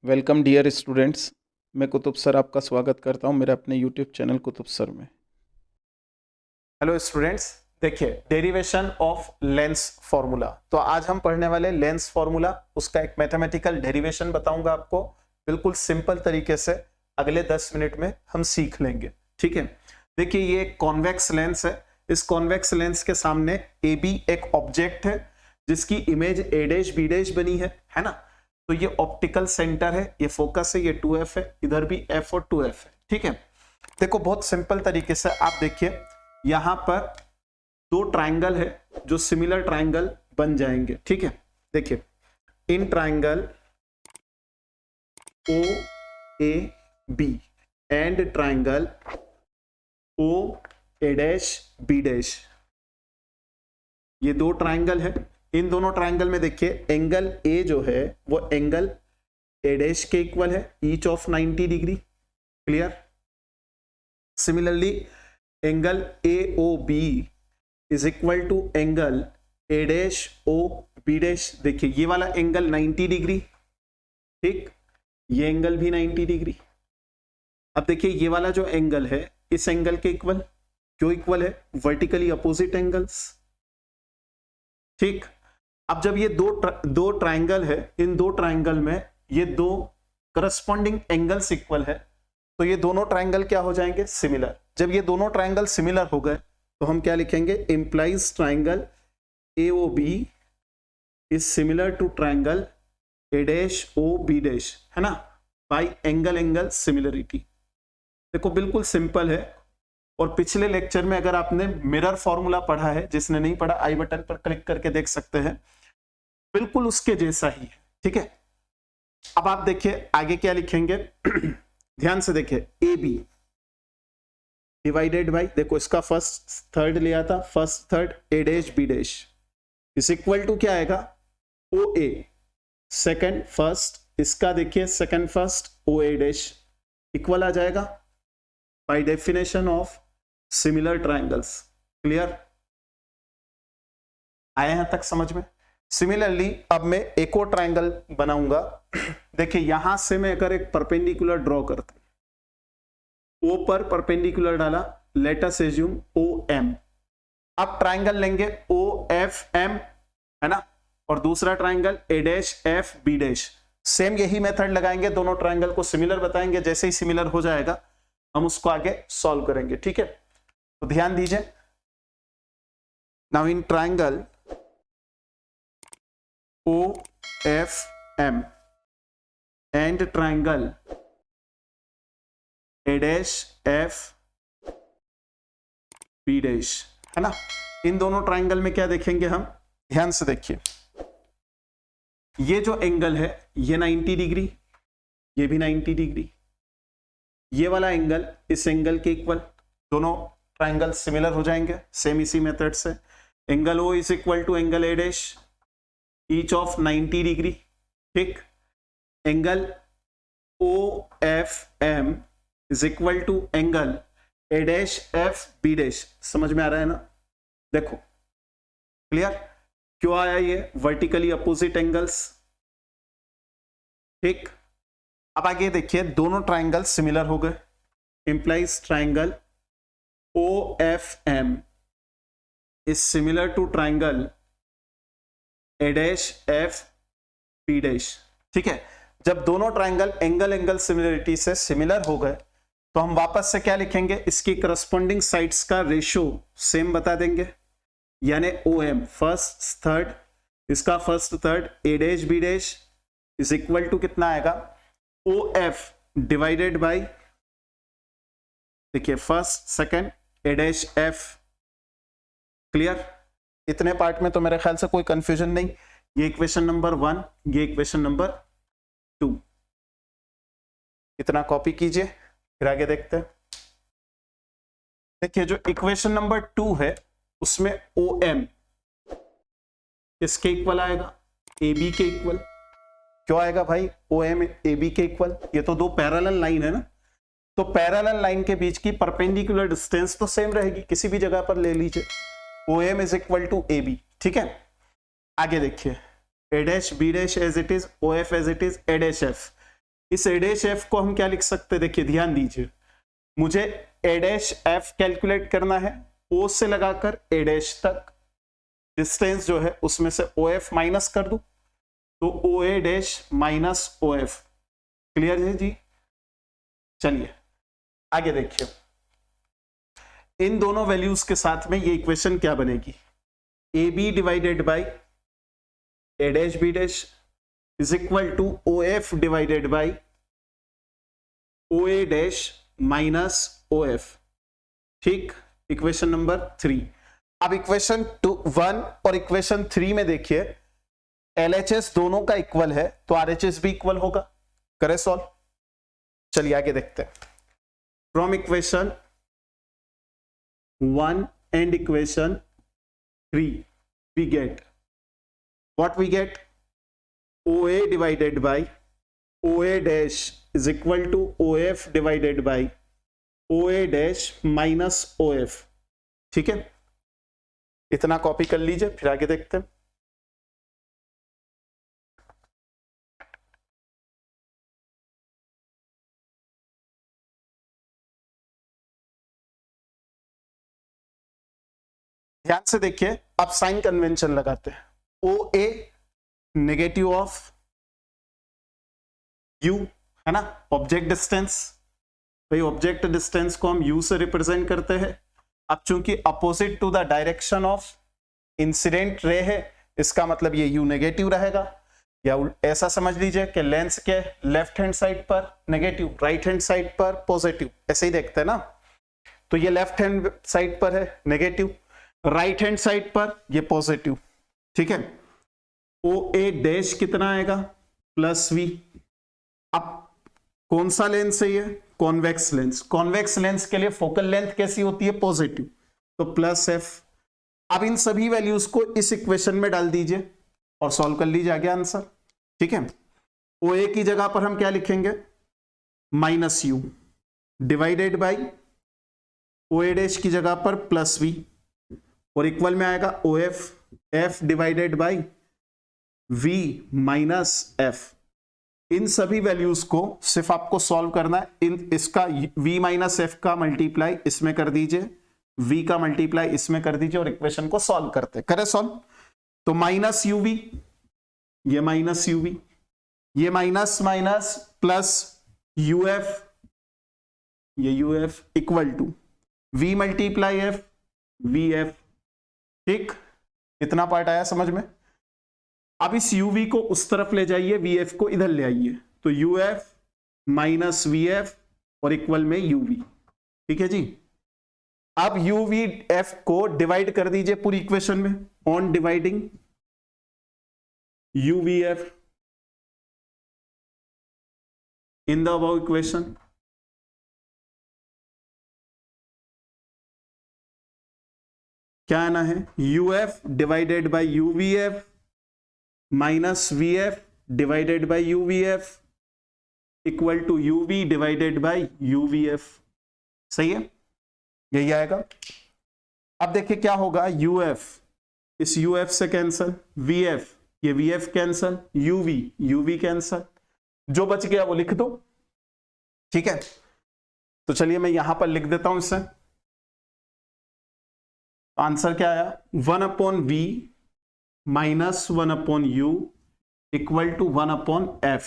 Welcome dear students. मैं Qutub sir आपका स्वागत करता हूं मेरे अपने यूट्यूब चैनल कुतुब सर में। हेलो स्टूडेंट्स, देखिए डेरिवेशन ऑफ लेंस फॉर्मूला। तो आज हम पढ़ने वाले लेंस फॉर्मूला, उसका एक मैथमेटिकल डेरिवेशन बताऊंगा आपको बिल्कुल सिंपल तरीके से। अगले 10 मिनट में हम सीख लेंगे, ठीक है। देखिए ये एक कॉन्वेक्स लेंस है। इस कॉन्वेक्स लेंस के सामने ए बी एक ऑब्जेक्ट है जिसकी image A dash B dash बनी है ना। तो ये ऑप्टिकल सेंटर है, ये फोकस है, ये 2f है, इधर भी f और 2f है, ठीक है। देखो बहुत सिंपल तरीके से आप देखिए, यहां पर दो ट्राइंगल है जो सिमिलर ट्राइंगल बन जाएंगे, ठीक है। देखिए in triangle O A B and triangle O A dash B dash, ये दो ट्राइंगल है। इन दोनों ट्राइंगल में देखिए एंगल ए जो है वो एंगल ए डैश के इक्वल है, each of 90 degree. Clear. Similarly angle A O B is equal to angle A dash O B dash. देखिए ये वाला एंगल 90 डिग्री, ठीक, ये एंगल भी 90 डिग्री। अब देखिए ये वाला जो एंगल है इस एंगल के इक्वल, क्यों इक्वल है? वर्टिकली अपोजिट एंगल्स, ठीक। अब जब ये दो ट्राइंगल है, इन दो ट्राइंगल में ये दो करस्पॉन्डिंग एंगल्स इक्वल है, तो ये दोनों ट्राइंगल क्या हो जाएंगे? सिमिलर। जब ये दोनों ट्राइंगल सिमिलर हो गए तो हम क्या लिखेंगे? Implies triangle A O B is similar to triangle A dash O B dash, है ना, बाई एंगल एंगल सिमिलरिटी। देखो बिल्कुल सिंपल है। और पिछले लेक्चर में अगर आपने मिरर फॉर्मूला पढ़ा है, जिसने नहीं पढ़ा आई बटन पर क्लिक करके देख सकते हैं, बिल्कुल उसके जैसा ही है, ठीक है। अब आप देखिए आगे क्या लिखेंगे ध्यान से देखिए, ए बी डिवाइडेड बाई, देखो इसका फर्स्ट थर्ड लिया था, first third A dash B dash is equal to क्या आएगा? ओ ए सेकेंड फर्स्ट, इसका देखिए second first O A dash equal आ जाएगा by definition of similar triangles. Clear? आए यहां तक समझ में? सिमिलरली अब मैं एक और ट्राइंगल बनाऊंगा। देखिए यहां से मैं अगर एक परपेंडिकुलर ड्रॉ करता हूं, ओ पर परपेंडिकुलर डाला, let us assume O M. अब ट्राइंगल लेंगे ओ एफ एम, है ना, और दूसरा triangle A dash F B dash. Same यही मेथड लगाएंगे, दोनों ट्राइंगल को सिमिलर बताएंगे, जैसे ही सिमिलर हो जाएगा हम उसको आगे सॉल्व करेंगे, ठीक है। तो ध्यान दीजिए, now in triangle O F M and triangle A dash F B dash, है ना, इन दोनों ट्राइंगल में क्या देखेंगे हम? ध्यान से देखिए, ये जो एंगल है ये 90 डिग्री, ये भी 90 डिग्री, ये वाला एंगल इस एंगल के इक्वल, दोनों ट्राइंगल सिमिलर हो जाएंगे सेम इसी मेथड से। Angle O is equal to angle A dash each of 90 degree, ठीक। Angle O F M is equal to angle A dash F B dash. समझ में आ रहा है ना? देखो क्लियर? क्यों आया ये? वर्टिकली अपोजिट एंगल्स, ठीक। अब आगे देखिए, दोनों ट्राइंगल सिमिलर हो गए, implies triangle O F M is similar to triangle A dash F B dash, ठीक है। जब दोनों ट्राइंगल एंगल एंगल सिमिलरिटी से सिमिलर हो गए तो हम वापस से क्या लिखेंगे? इसकी करस्पॉन्डिंग साइड्स का रेशियो सेम बता देंगे, यानी ओ एम फर्स्ट थर्ड, इसका first third A dash B dash is equal to कितना आएगा? ओ एफ डिवाइडेड बाई, देखिए first second A dash F. Clear? इतने पार्ट में तो मेरे ख्याल से कोई कंफ्यूजन नहीं। ये इक्वेशन नंबर 1, ये इक्वेशन नंबर 2, इतना कॉपी कीजिए, फिर आगे देखते हैं। देखिए जो इक्वेशन नंबर 2 है उसमें ओ एम इसके इक्वल आएगा, ए बी के इक्वल। क्यों आएगा भाई ओ एम ए बी के इक्वल? ये तो दो पैरेलल लाइन है ना, तो पैरेलल लाइन के बीच की परपेंडिकुलर डिस्टेंस तो सेम रहेगी, किसी भी जगह पर ले लीजिए। O M is equal to A B, ठीक है। आगे देखिए, A dash B dash as it is, O F as it is, A dash F. इस a डैश f को हम क्या लिख सकते हैं, देखिए ध्यान दीजिए, मुझे a डैश f कैलकुलेट करना है, o से लगाकर a डैश तक डिस्टेंस जो है उसमें से OF माइनस कर दूं तो OA dash minus OF। Clear है जी? चलिए आगे देखिए, इन दोनों वैल्यूज के साथ में ये इक्वेशन क्या बनेगी, AB divided by A dash B dash is equal to OF divided by OA dash minus OF। ठीक, इक्वेशन नंबर 3। अब इक्वेशन 1 और इक्वेशन 3 में देखिए LHS दोनों का इक्वल है तो RHS भी इक्वल होगा। करें सॉल्व, चलिए आगे देखते हैं। From equation 1 and equation 3 we get what we get, OA divided by OA dash is equal to OF divided by OA dash minus OF। ठीक है, इतना कॉपी कर लीजिए, फिर आगे देखते हैं। ध्यान से देखिए, अब साइन कन्वेंशन लगाते हैं। OA नेगेटिव ऑफ U है ना, ऑब्जेक्ट डिस्टेंस, भाई ऑब्जेक्ट डिस्टेंस को हम U से रिप्रेजेंट करते हैं। अब चूंकि opposite to the direction of incident ray है, इसका मतलब ये U नेगेटिव रहेगा, या ऐसा समझ लीजिए कि लेंस के लेफ्ट हैंड साइड पर नेगेटिव, राइट हैंड साइड पर पॉजिटिव, ऐसे ही देखते हैं ना। तो ये लेफ्ट हैंड साइड पर है नेगेटिव, राइट हैंड साइड पर ये पॉजिटिव। ठीक है, OA डैश कितना आएगा, प्लस V। अब कौन सा लेंस है ये, कॉन्वेक्स लेंस। कॉन्वेक्स लेंस के लिए फोकल लेंथ कैसी होती है, पॉजिटिव, तो प्लस F। अब इन सभी वैल्यूज को इस इक्वेशन में डाल दीजिए और सॉल्व कर लीजिए, आ गया आंसर। ठीक है, OA की जगह पर हम क्या लिखेंगे, minus U divided by OA dash की जगह पर प्लस V, और इक्वल में आएगा OF F divided by V minus F। इन सभी वैल्यूज को सिर्फ आपको सॉल्व करना है, इसका V माइनस F का मल्टीप्लाई इसमें कर दीजिए, V का मल्टीप्लाई इसमें कर दीजिए, और इक्वेशन को सॉल्व करते करें सॉल्व। तो माइनस UV, ये माइनस UV, ये माइनस माइनस प्लस UF, ये UF equal to V multiply F VF। ठीक, इतना पार्ट आया समझ में। अब इस UV को उस तरफ ले जाइए, VF को इधर ले आइए, तो UF माइनस VF और इक्वल में UV। ठीक है जी, अब UVF को डिवाइड कर दीजिए पूरी इक्वेशन में, on dividing UVF in the above equation. क्या आना है, UF divided by UVF minus VF divided by UVF equal to UV divided by UVF। सही है, यही आएगा। अब देखिए क्या होगा, UF इस UF से कैंसल, VF ये VF कैंसल, UV कैंसल, जो बच गया वो लिख दो। ठीक है, तो चलिए मैं यहां पर लिख देता हूं इसे। आंसर क्या आया, 1/V minus 1/U equal to 1/F,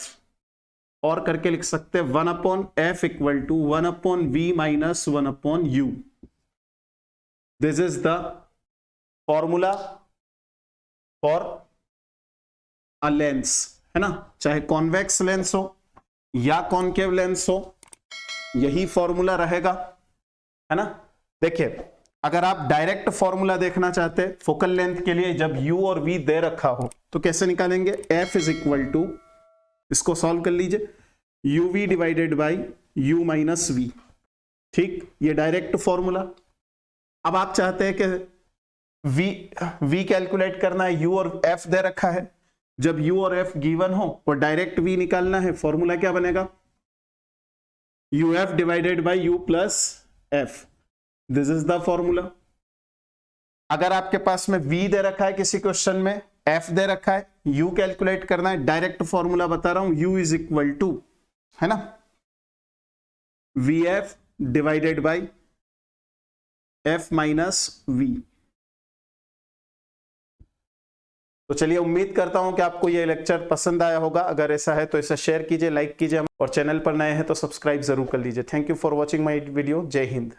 और करके लिख सकते हैं 1/F equal to 1/V minus 1/U। This is the formula for a lens, है ना, चाहे कॉन्वेक्स लेंस हो या कॉनकेव लेंस हो, यही फॉर्मूला रहेगा, है ना। देखिए, अगर आप डायरेक्ट फॉर्मूला देखना चाहते हैं फोकल लेंथ के लिए, जब U और V दे रखा हो तो कैसे निकालेंगे, F इज इक्वल टू, इसको सॉल्व कर लीजिए, UV divided by U minus V। ठीक, ये डायरेक्ट फॉर्मूला। अब आप चाहते हैं कि V कैलकुलेट करना है, U और F दे रखा है, जब U और F गिवन हो और डायरेक्ट V निकालना है, फॉर्मूला क्या बनेगा, UF divided by U plus F। This is the formula. अगर आपके पास में V दे रखा है किसी क्वेश्चन में, F दे रखा है, U कैलकुलेट करना है, डायरेक्ट फॉर्मूला बता रहा हूं, U इज इक्वल टू है ना, VF divided by F minus V। तो चलिए, उम्मीद करता हूं कि आपको यह लेक्चर पसंद आया होगा। अगर ऐसा है तो इसे शेयर कीजिए, लाइक कीजिए और चैनल पर नए हैं तो सब्सक्राइब जरूर कर लीजिए। Thank you for watching my video. जय हिंद।